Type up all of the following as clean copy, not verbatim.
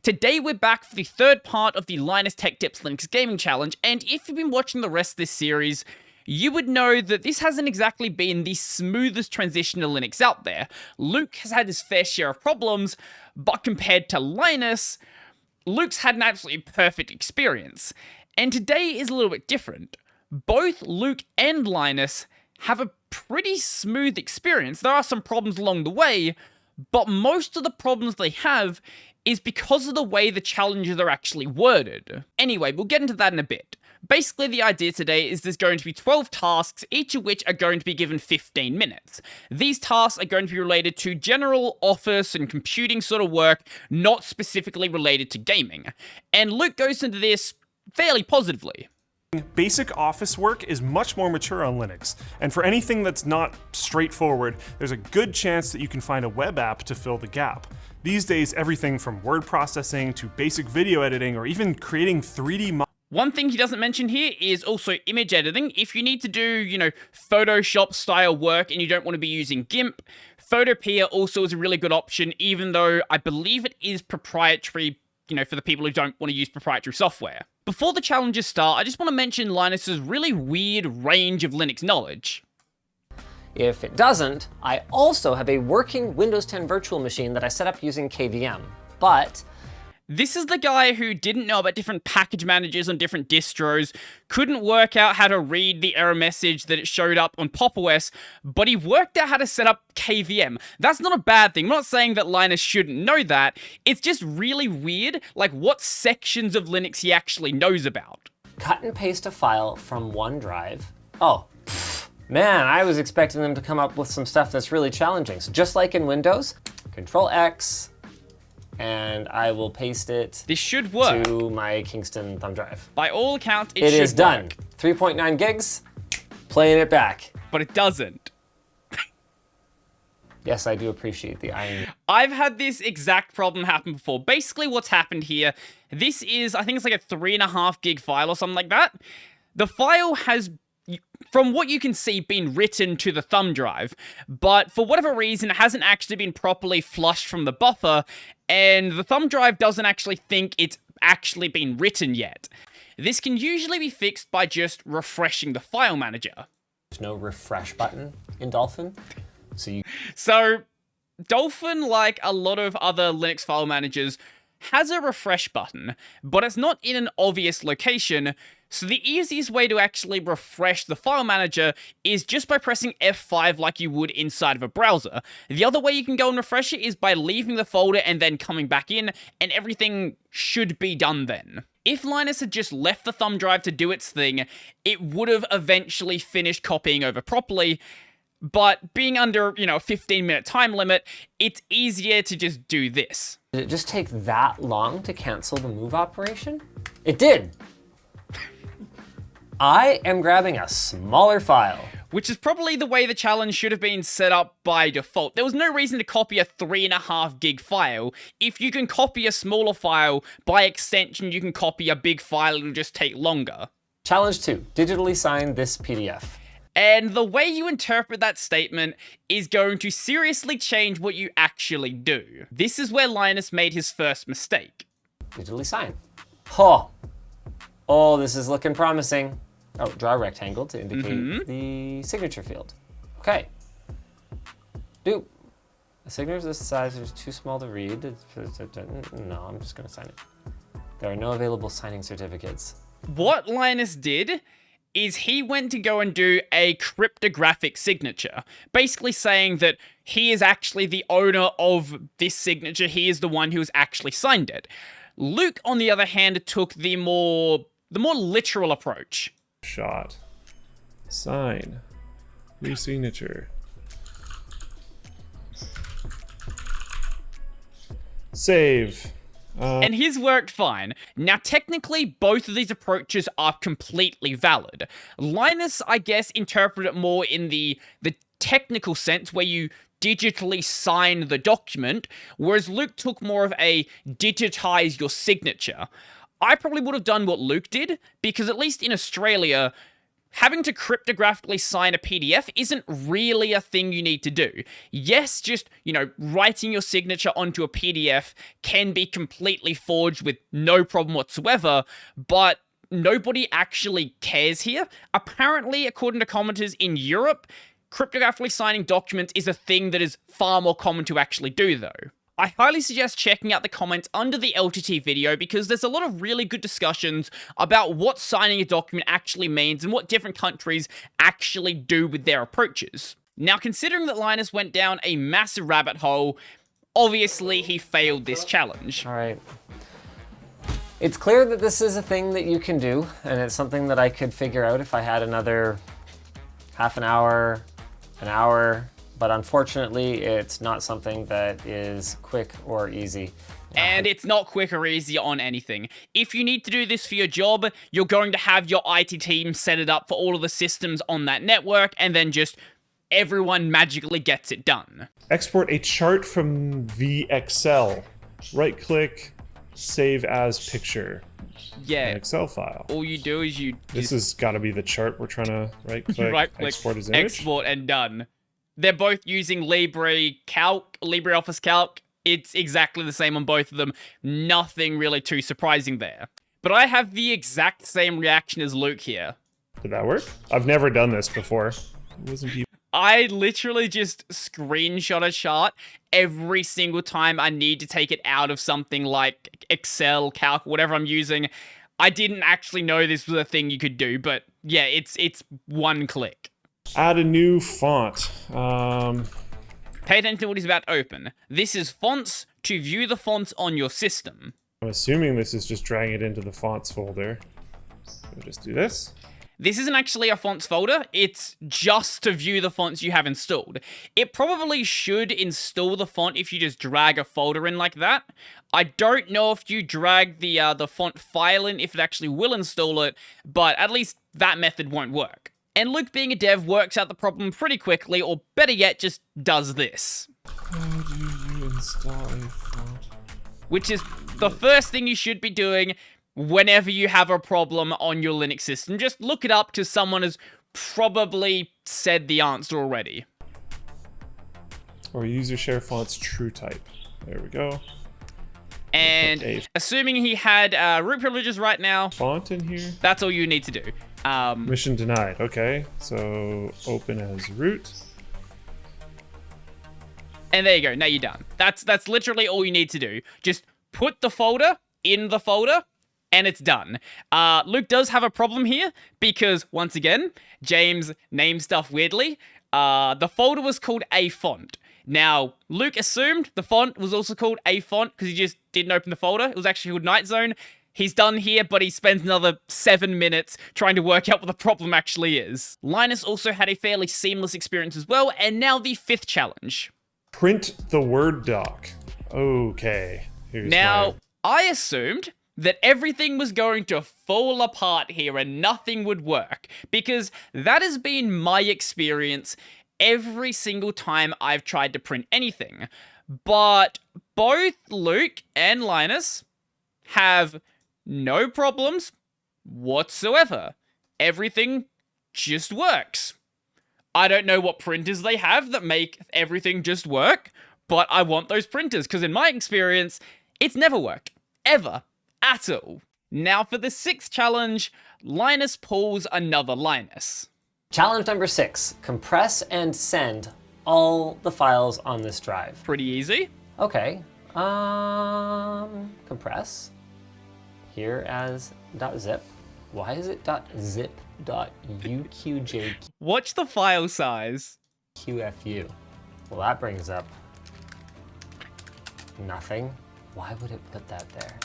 Today we're back for the third part of the Linus Tech Tips Linux Gaming Challenge, and if you've been watching the rest of this series, you would know that this hasn't exactly been the smoothest transition to Linux out there. Luke has had his fair share of problems, but compared to Linus, Luke's had an absolutely perfect experience. And today is a little bit different. Both Luke and Linus have a pretty smooth experience. There are some problems along the way, but most of the problems they have is because of the way the challenges are actually worded. Anyway, we'll get into that in a bit. Basically, the idea today is there's going to be 12 tasks, each of which are going to be given 15 minutes. These tasks are going to be related to general office and computing sort of work, not specifically related to gaming. And Luke goes into this fairly positively. Basic office work is much more mature on Linux, and for anything that's not straightforward, there's a good chance that you can find a web app to fill the gap. These days, everything from word processing to basic video editing or even creating 3D models. One thing he doesn't mention here is also image editing. If you need to do, Photoshop style work and you don't want to be using GIMP, Photopea also is a really good option, even though I believe it is proprietary, for the people who don't want to use proprietary software. Before the challenges start, I just want to mention Linus's really weird range of Linux knowledge. If it doesn't, I also have a working Windows 10 virtual machine that I set up using KVM, but this is the guy who didn't know about different package managers on different distros, couldn't work out how to read the error message that it showed up on Pop! OS, but he worked out how to set up KVM. That's not a bad thing. I'm not saying that Linus shouldn't know that. It's just really weird, like what sections of Linux he actually knows about. Cut and paste a file from OneDrive. Oh, man, I was expecting them to come up with some stuff that's really challenging. So just like in Windows, Control X, and I will paste it This should work. to my Kingston thumb drive. By all accounts, it It should is done. work. 3.9 gigs, playing it back. But it doesn't. Yes, I do appreciate the irony. I've had this exact problem happen before. Basically, what's happened here, this is, I think it's like a 3.5 gig file or something like that. The file has, from what you can see, been written to the thumb drive, but for whatever reason, it hasn't actually been properly flushed from the buffer, and the thumb drive doesn't actually think it's actually been written yet. This can usually be fixed by just refreshing the file manager. There's no refresh button in Dolphin, So, Dolphin, like a lot of other Linux file managers, has a refresh button, but it's not in an obvious location, so the easiest way to actually refresh the file manager is just by pressing F5 like you would inside of a browser. The other way you can go and refresh it is by leaving the folder and then coming back in, and everything should be done then. If Linus had just left the thumb drive to do its thing, it would have eventually finished copying over properly, but being under, a 15-minute time limit, it's easier to just do this. Did it just take that long to cancel the move operation? It did. I am grabbing a smaller file. Which is probably the way the challenge should have been set up by default. There was no reason to copy a 3.5 gig file. If you can copy a smaller file, by extension you can copy a big file, it'll just take longer. Challenge 2, digitally sign this PDF. And the way you interpret that statement is going to seriously change what you actually do. This is where Linus made his first mistake. Digitally sign. Oh, this is looking promising. Oh, draw a rectangle to indicate the signature field. Okay. A signature this size is too small to read. No, I'm just gonna sign it. There are no available signing certificates. What Linus did is he went to go and do a cryptographic signature, basically saying that he is actually the owner of this signature, he is the one who has actually signed it. Luke, on the other hand, took the more literal approach. Shot. Sign. New signature. Save. And his worked fine. Now, technically, both of these approaches are completely valid. Linus, I guess, interpreted it more in the technical sense, where you digitally sign the document, whereas Luke took more of a digitize your signature. I probably would have done what Luke did, because at least in Australia, having to cryptographically sign a PDF isn't really a thing you need to do. Yes, just, writing your signature onto a PDF can be completely forged with no problem whatsoever, but nobody actually cares here. Apparently, according to commenters in Europe, cryptographically signing documents is a thing that is far more common to actually do, though. I highly suggest checking out the comments under the LTT video because there's a lot of really good discussions about what signing a document actually means and what different countries actually do with their approaches. Now, considering that Linus went down a massive rabbit hole, obviously he failed this challenge. All right. It's clear that this is a thing that you can do, and it's something that I could figure out if I had another half an hour, but unfortunately, it's not something that is quick or easy. And it's not quick or easy on anything. If you need to do this for your job, you're going to have your IT team set it up for all of the systems on that network, and then just everyone magically gets it done. Export a chart from VXL. Right-click, save as picture. Yeah. An Excel file. All you do is This has got to be the chart we're trying to right-click, export as image. Export, and done. They're both using LibreOffice Calc. It's exactly the same on both of them. Nothing really too surprising there. But I have the exact same reaction as Luke here. Did that work? I've never done this before. I literally just screenshot a chart every single time I need to take it out of something like Excel, Calc, whatever I'm using. I didn't actually know this was a thing you could do, but yeah, it's one click. Add a new font. Pay attention to what he's about to open. This is fonts to view the fonts on your system. I'm assuming this is just dragging it into the fonts folder. We'll just do this. This isn't actually a fonts folder, it's just to view the fonts you have installed. It probably should install the font if you just drag a folder in like that. I don't know if you drag the font file in, if it actually will install it, but at least that method won't work. And Luke, being a dev, works out the problem pretty quickly, or better yet, just does this. How do you install a font? Which is the first thing you should be doing whenever you have a problem on your Linux system. Just look it up because someone has probably said the answer already. Or user share fonts true type. There we go. And assuming he had root privileges right now, font in here. That's all you need to do. Mission denied. Okay, so open as root. And there you go. Now you're done. That's literally all you need to do. Just put the folder in the folder, and it's done. Luke does have a problem here because, once again, James named stuff weirdly. The folder was called a font. Now, Luke assumed the font was also called a font because he just didn't open the folder. It was actually called Night Zone. He's done here, but he spends another 7 minutes trying to work out what the problem actually is. Linus also had a fairly seamless experience as well, and now the 5th challenge. Print the Word doc. Okay. Now, I assumed that everything was going to fall apart here and nothing would work, because that has been my experience every single time I've tried to print anything. But both Luke and Linus have no problems whatsoever. Everything just works. I don't know what printers they have that make everything just work, but I want those printers, because in my experience, it's never worked. Ever. At all. Now for the 6th challenge, Linus pulls another Linus. Challenge number 6, compress and send all the files on this drive. Pretty easy. Okay, compress here as .zip. Why is it .zip.uqj? Watch the file size. QFU. Well, that brings up nothing. Why would it put that there?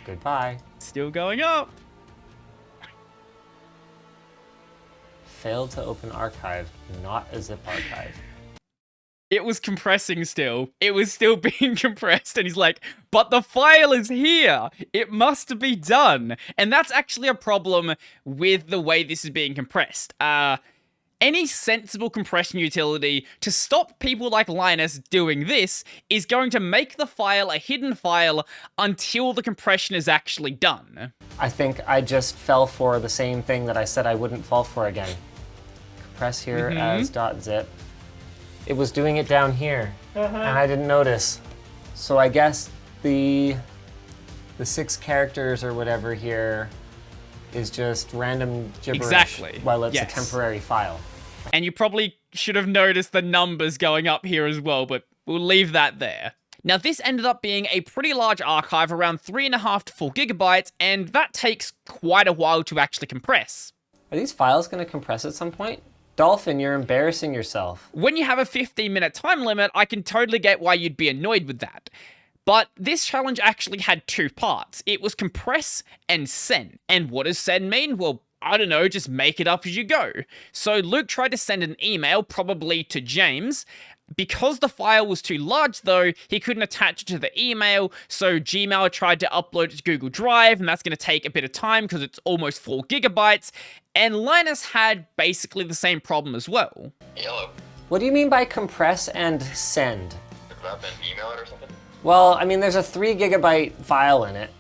Goodbye. Still going up. Failed to open archive, not a zip archive. It was compressing still. It was still being compressed, and he's like, but the file is here. It must be done. And that's actually a problem with the way this is being compressed. And Any sensible compression utility to stop people like Linus doing this is going to make the file a hidden file until the compression is actually done. I think I just fell for the same thing that I said I wouldn't fall for again. Compress here as .zip. It was doing it down here, and I didn't notice. So I guess the 6 characters or whatever here is just random gibberish Exactly. while it's Yes. a temporary file. And you probably should have noticed the numbers going up here as well, but we'll leave that there. Now, this ended up being a pretty large archive, around 3.5 to 4 gigabytes, and that takes quite a while to actually compress. Are these files going to compress at some point? Dolphin, you're embarrassing yourself. When you have a 15-minute time limit, I can totally get why you'd be annoyed with that. But this challenge actually had 2 parts. It was compress and send. And what does send mean? Well, I don't know, just make it up as you go. So Luke tried to send an email, probably to James. Because the file was too large, though, he couldn't attach it to the email, so Gmail tried to upload it to Google Drive, and that's going to take a bit of time because it's almost 4 gigabytes. And Linus had basically the same problem as well. Hello. What do you mean by compress and send? Could that been email it or something? Well, I mean, there's a 3 gigabyte file in it,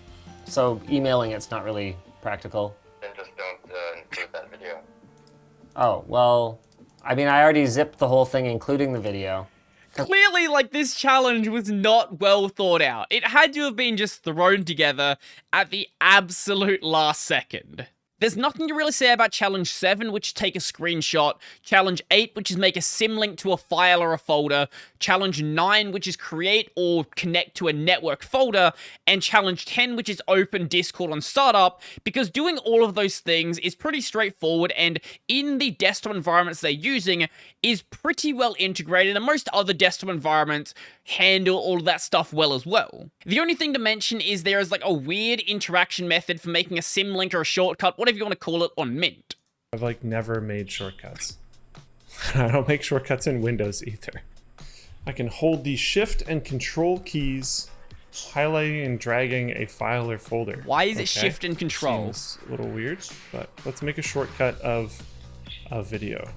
so emailing it's not really practical. Then just don't include that video. Oh, well, I mean, I already zipped the whole thing, including the video. Clearly, like, this challenge was not well thought out. It had to have been just thrown together at the absolute last second. There's nothing to really say about Challenge 7, which is take a screenshot, Challenge 8, which is make a symlink to a file or a folder, Challenge 9, which is create or connect to a network folder, and Challenge 10, which is open Discord on startup, because doing all of those things is pretty straightforward, and in the desktop environments they're using is pretty well integrated, and most other desktop environments handle all of that stuff well as well. The only thing to mention is there is like a weird interaction method for making a symlink or a shortcut, whatever you want to call it, on Mint. I've like never made shortcuts. I don't make shortcuts in Windows either. I can hold the Shift and Control keys, highlighting and dragging a file or folder. Why is it Shift and Control? Seems a little weird, but let's make a shortcut of a video.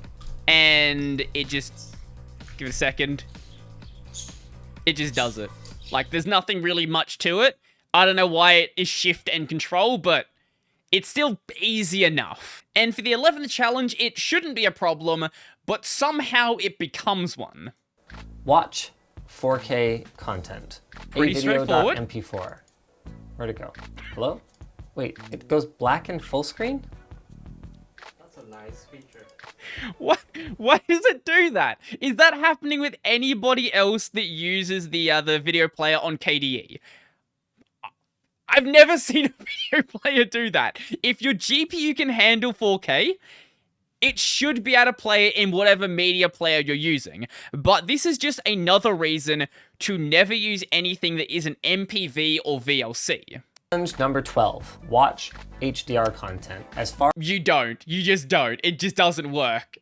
And it just, give it a second, it just does it. Like, there's nothing really much to it. I don't know why it is Shift and Control, but it's still easy enough. And for the 11th challenge, it shouldn't be a problem, but somehow it becomes one. Watch 4K content. Pretty straightforward. .mp4. Where'd it go? Hello? Wait, it goes black and full screen? That's a nice feature. What? Why does it do that? Is that happening with anybody else that uses the video player on KDE? I've never seen a video player do that. If your GPU can handle 4K, it should be able to play it in whatever media player you're using. But this is just another reason to never use anything that isn't MPV or VLC. Challenge number 12. Watch HDR content. As far You don't. You just don't. It just doesn't work.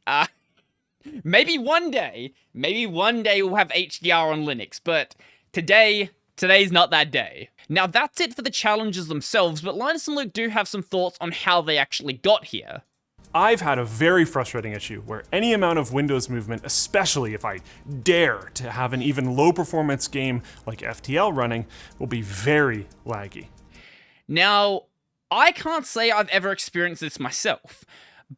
Maybe one day we'll have HDR on Linux, but today's not that day. Now that's it for the challenges themselves, but Linus and Luke do have some thoughts on how they actually got here. I've had a very frustrating issue where any amount of Windows movement, especially if I dare to have an even low performance game like FTL running, will be very laggy. Now, I can't say I've ever experienced this myself,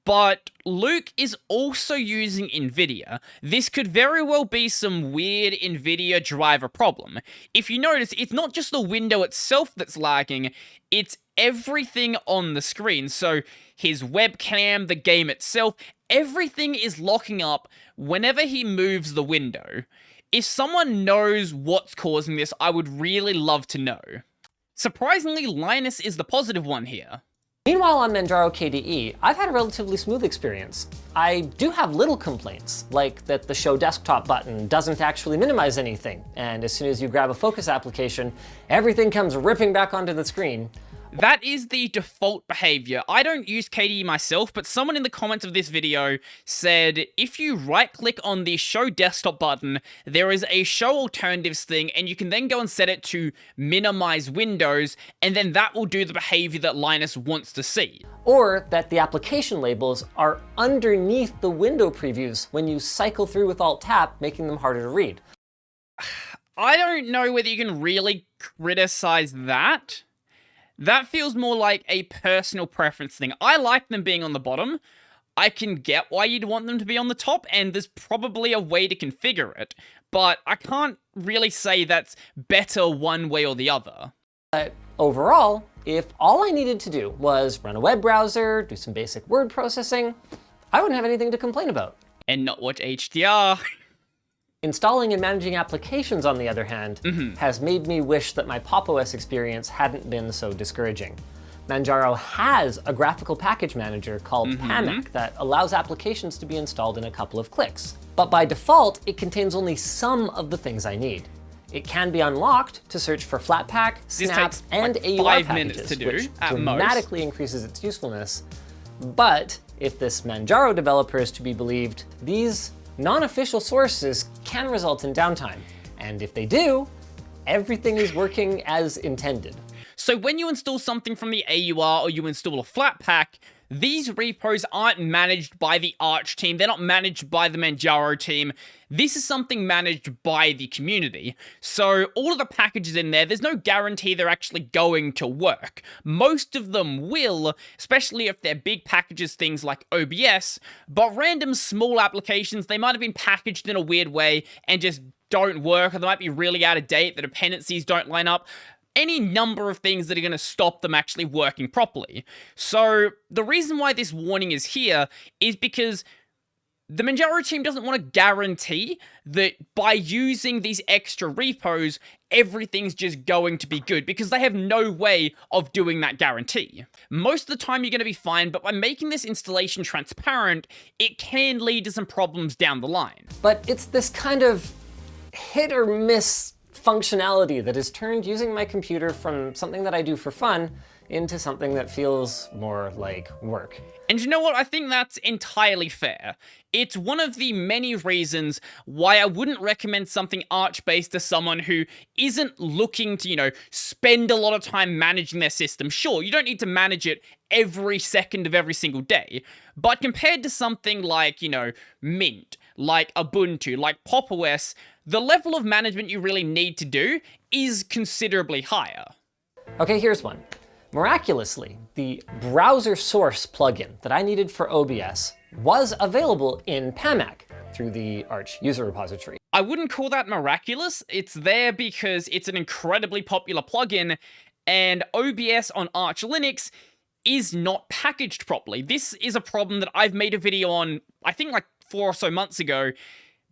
but Luke is also using NVIDIA. This could very well be some weird NVIDIA driver problem. If you notice, it's not just the window itself that's lagging, it's everything on the screen. So his webcam, the game itself, everything is locking up whenever he moves the window. If someone knows what's causing this, I would really love to know. Surprisingly, Linus is the positive one here. Meanwhile, on Manjaro KDE, I've had a relatively smooth experience. I do have little complaints, like that the Show Desktop button doesn't actually minimize anything, and as soon as you grab a focus application, everything comes ripping back onto the screen. That is the default behavior. I don't use KDE myself, but someone in the comments of this video said if you right-click on the Show Desktop button, there is a Show Alternatives thing, and you can then go and set it to minimize windows, and then that will do the behavior that Linus wants to see. Or that the application labels are underneath the window previews when you cycle through with Alt-Tab, making them harder to read. I don't know whether you can really criticize that. That feels more like a personal preference thing. I like them being on the bottom. I can get why you'd want them to be on the top, and there's probably a way to configure it, but I can't really say that's better one way or the other. But overall, if all I needed to do was run a web browser, do some basic word processing, I wouldn't have anything to complain about. And not watch HDR. Installing and managing applications, on the other hand, has made me wish that my Pop! OS experience hadn't been so discouraging. Manjaro has a graphical package manager called PAMAC that allows applications to be installed in a couple of clicks. But by default, it contains only some of the things I need. It can be unlocked to search for Flatpak, Snap, takes and like AUR 5 packages, minutes to do, which at dramatically increases its usefulness. But if this Manjaro developer is to be believed, these non-official sources can result in downtime. And if they do, everything is working as intended. So when you install something from the AUR or you install a Flatpak, these repos aren't managed by the Arch team. They're not managed by the Manjaro team. This is something managed by the community. So all of the packages in there, there's no guarantee they're actually going to work. Most of them will, especially if they're big packages, things like OBS, but random small applications, they might have been packaged in a weird way and just don't work, or they might be really out of date, the dependencies don't line up. Any number of things that are going to stop them actually working properly. So the reason why this warning is here is because the Manjaro team doesn't want to guarantee that by using these extra repos, everything's just going to be good, because they have no way of doing that guarantee. Most of the time you're going to be fine, but by making this installation transparent, it can lead to some problems down the line. But it's this kind of hit or miss functionality that has turned using my computer from something that I do for fun into something that feels more like work. And you know what? I think that's entirely fair. It's one of the many reasons why I wouldn't recommend something Arch-based to someone who isn't looking to, spend a lot of time managing their system. Sure, you don't need to manage it every second of every single day, but compared to something like, Mint, like Ubuntu, like Pop! OS, the level of management you really need to do is considerably higher. Okay, here's one. Miraculously, the browser source plugin that I needed for OBS was available in PAMAC through the Arch user repository. I wouldn't call that miraculous. It's there because it's an incredibly popular plugin, and OBS on Arch Linux is not packaged properly. This is a problem that I've made a video on, I think like 4 or so months ago.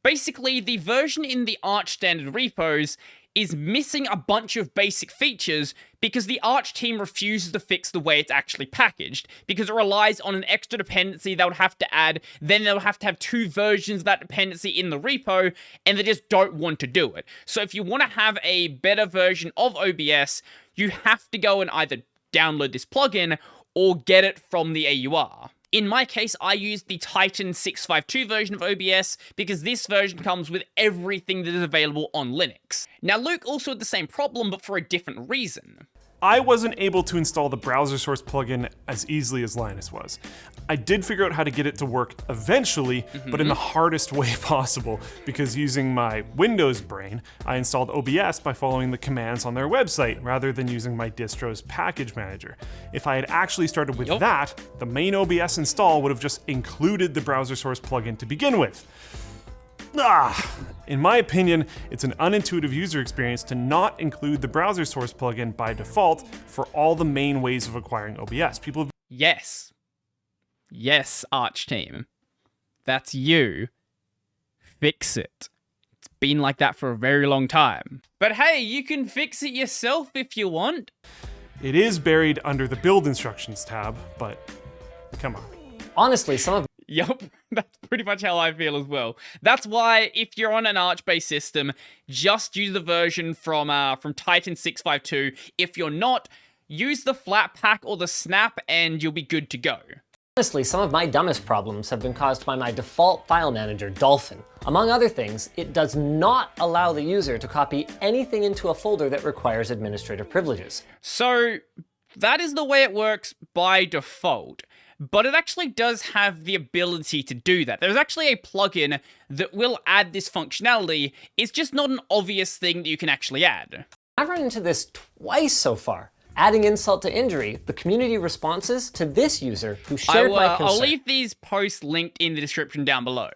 Basically, the version in the Arch standard repos is missing a bunch of basic features because the Arch team refuses to fix the way it's actually packaged, because it relies on an extra dependency they would have to add, then they'll have to have 2 versions of that dependency in the repo, and they just don't want to do it. So if you want to have a better version of OBS, you have to go and either download this plugin or get it from the AUR. In my case, I used the Titan 652 version of OBS because this version comes with everything that is available on Linux. Now, Luke also had the same problem, but for a different reason. I wasn't able to install the browser source plugin as easily as Linus was. I did figure out how to get it to work eventually, but in the hardest way possible, because using my Windows brain, I installed OBS by following the commands on their website, rather than using my distro's package manager. If I had actually started with that, the main OBS install would have just included the browser source plugin to begin with. In my opinion, it's an unintuitive user experience to not include the browser source plugin by default for all the main ways of acquiring OBS. People have Yes, Arch team. That's you. Fix it. It's been like that for a very long time. But hey, you can fix it yourself if you want. It is buried under the build instructions tab, but come on. Honestly, some of Yup, that's pretty much how I feel as well. That's why if you're on an Arch-based system, just use the version from Titan 652. If you're not, use the Flatpak or the Snap and you'll be good to go. Honestly, some of my dumbest problems have been caused by my default file manager, Dolphin. Among other things, it does not allow the user to copy anything into a folder that requires administrative privileges. So that is the way it works by default, but it actually does have the ability to do that. There's actually a plugin that will add this functionality. It's just not an obvious thing that you can actually add. I've run into this twice so far. Adding insult to injury, the community responses to this user who shared my concern. I'll leave these posts linked in the description down below.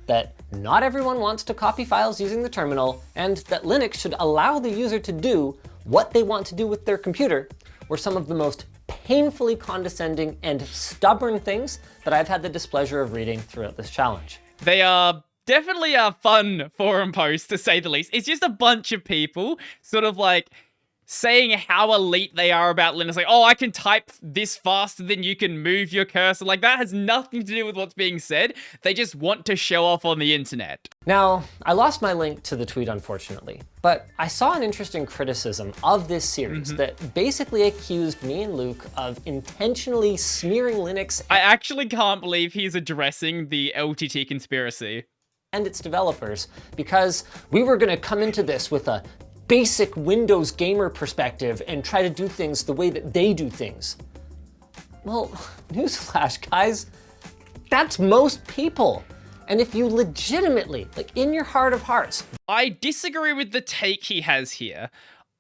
That not everyone wants to copy files using the terminal, and that Linux should allow the user to do what they want to do with their computer, were some of the most painfully condescending and stubborn things that I've had the displeasure of reading throughout this challenge. They are definitely a fun forum post, to say the least. It's just a bunch of people sort of like saying how elite they are about Linux. Like, oh, I can type this faster than you can move your cursor. Like, that has nothing to do with what's being said. They just want to show off on the internet. Now, I lost my link to the tweet, unfortunately, but I saw an interesting criticism of this series that basically accused me and Luke of intentionally smearing Linux I actually can't believe he's addressing the LTT conspiracy and its developers, because we were going to come into this with a basic Windows gamer perspective and try to do things the way that they do things. Well, newsflash, guys, that's most people. And if you legitimately, like in your heart of hearts... I disagree with the take he has here.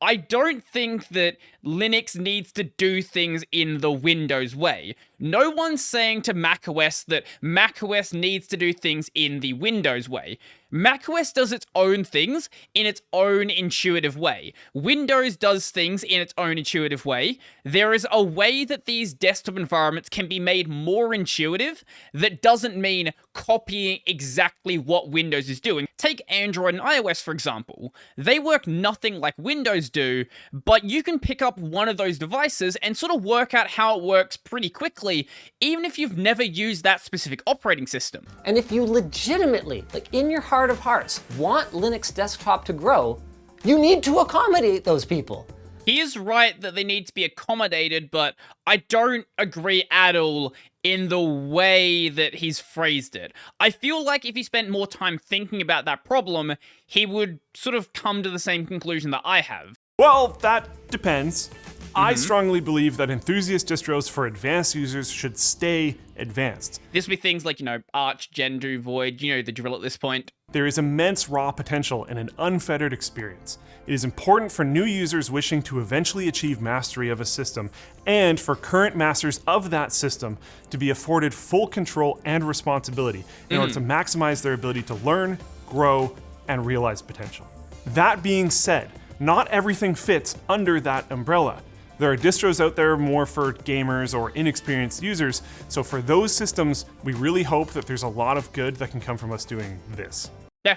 I don't think that Linux needs to do things in the Windows way. No one's saying to macOS that macOS needs to do things in the Windows way. macOS does its own things in its own intuitive way. Windows does things in its own intuitive way. There is a way that these desktop environments can be made more intuitive that doesn't mean copying exactly what Windows is doing. Take Android and iOS, for example. They work nothing like Windows do, but you can pick up one of those devices and sort of work out how it works pretty quickly, even if you've never used that specific operating system. And if you legitimately, like in your heart of hearts, want Linux desktop to grow, you need to accommodate those people. He is right that they need to be accommodated, but I don't agree at all in the way that he's phrased it. I feel like if he spent more time thinking about that problem, he would sort of come to the same conclusion that I have. Well, that depends. I strongly believe that enthusiast distros for advanced users should stay advanced. This would be things like, Arch, Gentoo, Void, you know the drill at this point. There is immense raw potential in an unfettered experience. It is important for new users wishing to eventually achieve mastery of a system, and for current masters of that system to be afforded full control and responsibility in order to maximize their ability to learn, grow, and realize potential. That being said, not everything fits under that umbrella. There are distros out there more for gamers or inexperienced users, so for those systems, we really hope that there's a lot of good that can come from us doing this. Yeah,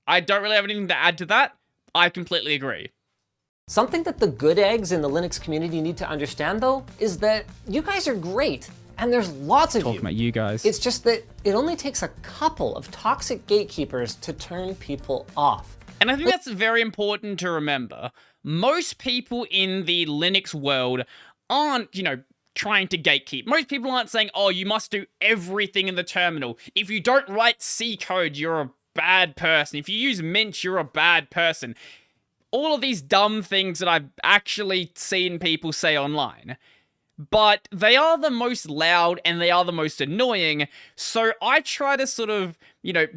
I don't really have anything to add to that. I completely agree. Something that the good eggs in the Linux community need to understand, though, is that you guys are great, and there's lots of Talking about you guys. It's just that it only takes a couple of toxic gatekeepers to turn people off. And I think that's very important to remember. Most people in the Linux world aren't, trying to gatekeep. Most people aren't saying, oh, you must do everything in the terminal. If you don't write C code, you're a bad person. If you use Mint, you're a bad person. All of these dumb things that I've actually seen people say online. But they are the most loud and they are the most annoying, so I try to sort of,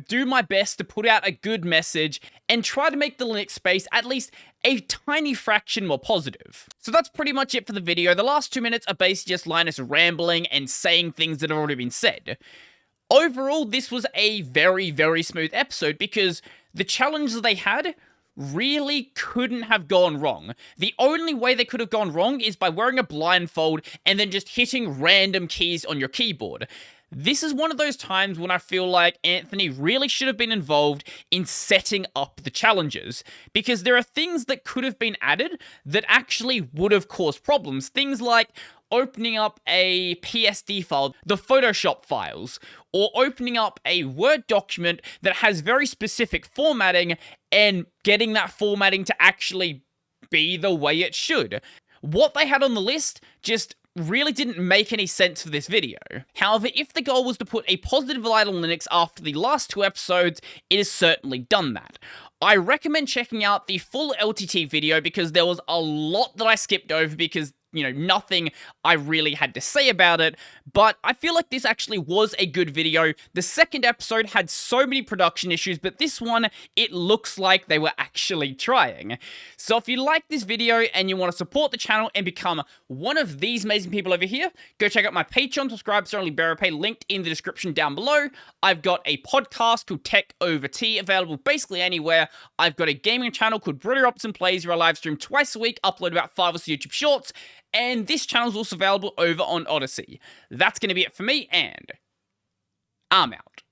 do my best to put out a good message and try to make the Linux space at least a tiny fraction more positive. So that's pretty much it for the video. The last 2 minutes are basically just Linus rambling and saying things that have already been said. Overall, this was a very, very smooth episode because the challenge that they had really couldn't have gone wrong. The only way they could have gone wrong is by wearing a blindfold and then just hitting random keys on your keyboard. This is one of those times when I feel like Anthony really should have been involved in setting up the challenges, because there are things that could have been added that actually would have caused problems. Things like opening up a PSD file, the Photoshop files, or opening up a Word document that has very specific formatting and getting that formatting to actually be the way it should. What they had on the list just really didn't make any sense for this video. However, if the goal was to put a positive light on Linux after the last 2 episodes, it has certainly done that. I recommend checking out the full LTT video because there was a lot that I skipped over because, nothing I really had to say about it, but I feel like this actually was a good video. The second episode had so many production issues, but this one, it looks like they were actually trying. So if you like this video and you want to support the channel and become one of these amazing people over here, go check out my Patreon, subscribe to Only Bearer Pay, linked in the description down below. I've got a podcast called Tech Over Tea, available basically anywhere. I've got a gaming channel called Brodie Robertson Plays, where I live stream twice a week, upload about 5 or 6 YouTube shorts, and this channel is also available over on Odyssey. That's going to be it for me, and I'm out.